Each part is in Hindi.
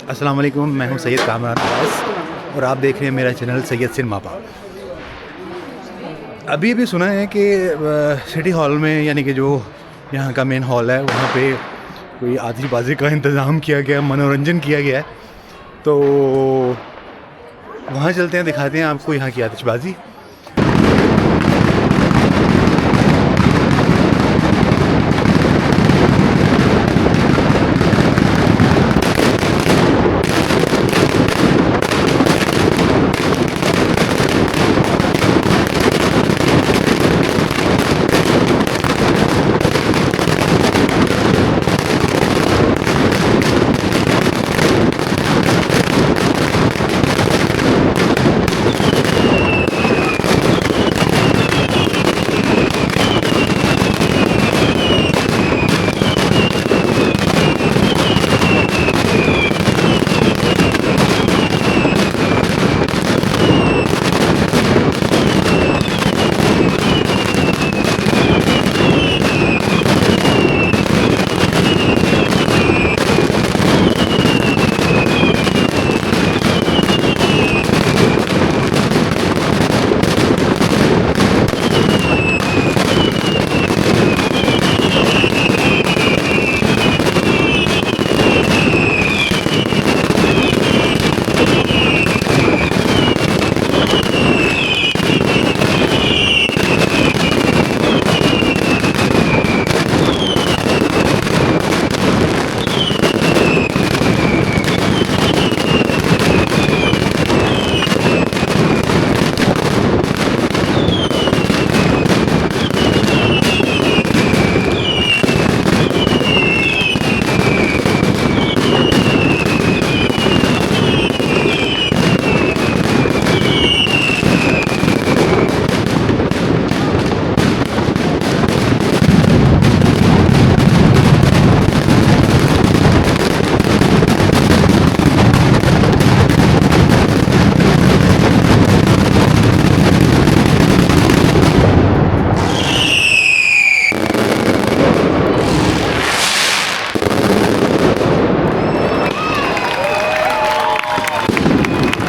अस्सलाम वालेकुम, मैं हूं सैयद कामरान नवाज़ और आप देख रहे हैं मेरा चैनल सैयद सिनेमा पा। अभी सुना है कि सिटी हॉल में, यानी कि जो यहाँ का मेन हॉल है, वहाँ पे कोई आतिशबाजी का इंतज़ाम किया गया, मनोरंजन किया गया है। तो वहाँ चलते हैं, दिखाते हैं आपको यहाँ की आतिशबाजी।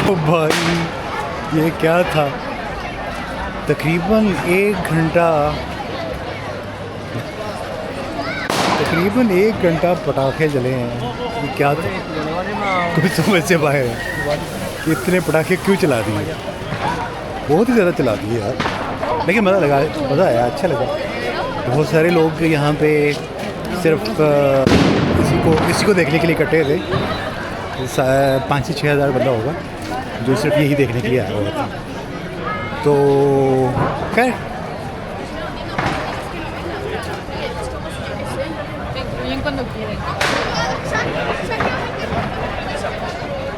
ओ भाई, ये क्या था? तकरीबन एक घंटा पटाखे जले हैं। ये क्या था? कुछ समझ से बाहर है। इतने पटाखे क्यों चला दिए? बहुत ही ज़्यादा चला दिए यार, लेकिन मज़ा आया, अच्छा लगा। बहुत सारे लोग यहाँ पे सिर्फ इसी को देखने के लिए इकट्ठे थे। 5 से 6 हज़ार बंदा होगा जो सिर्फ यही देखने के लिए आया हुआ था। तो खैर,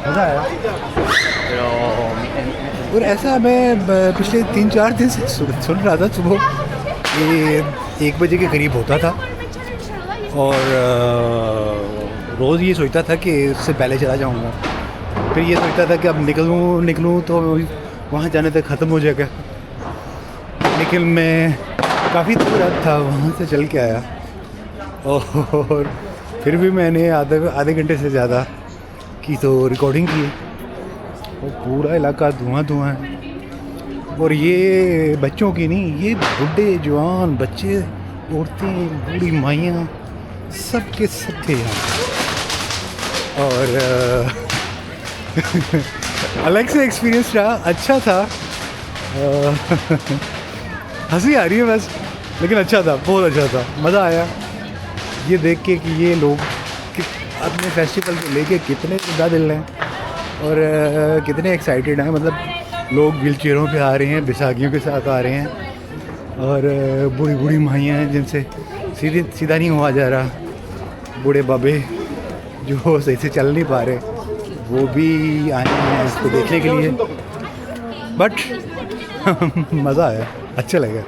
मज़ा आया। और ऐसा मैं पिछले 3-4 दिन से सुन रहा था सुबह कि 1 बजे के करीब होता था, और रोज़ ये सोचता था कि इससे पहले चला जाऊँगा। फिर ये सोचता था कि अब निकलूँ तो वहाँ जाने तक ख़त्म हो जाएगा। लेकिन मैं काफ़ी दूर था, वहाँ से चल के आया, और फिर भी मैंने आधे घंटे से ज़्यादा की तो रिकॉर्डिंग की। और पूरा इलाका धुआं है। और ये बच्चों की नहीं, ये बुढ़े जवान, बच्चे, औरतें, बूढ़ी माइयाँ, सब के सब थे यहाँ। और अलग से एक्सपीरियंस रहा, अच्छा था। हंसी आ रही है बस, लेकिन अच्छा था, बहुत अच्छा था, मज़ा आया ये देख के कि ये लोग अपने फेस्टिवल को लेके कितने ज़्यादा दिल हैं और कितने एक्साइटेड हैं। मतलब लोग व्हील चेयरों पर आ रहे हैं, बैसाखियों के साथ आ रहे हैं, और बूढ़ी माइयाँ हैं जिनसे सीधा नहीं हुआ जा रहा। बूढ़े बाबे जो सही से चल नहीं पा रहे, वो भी आए हैं इसको देखने के लिए। बट मज़ा आया, अच्छा लगा।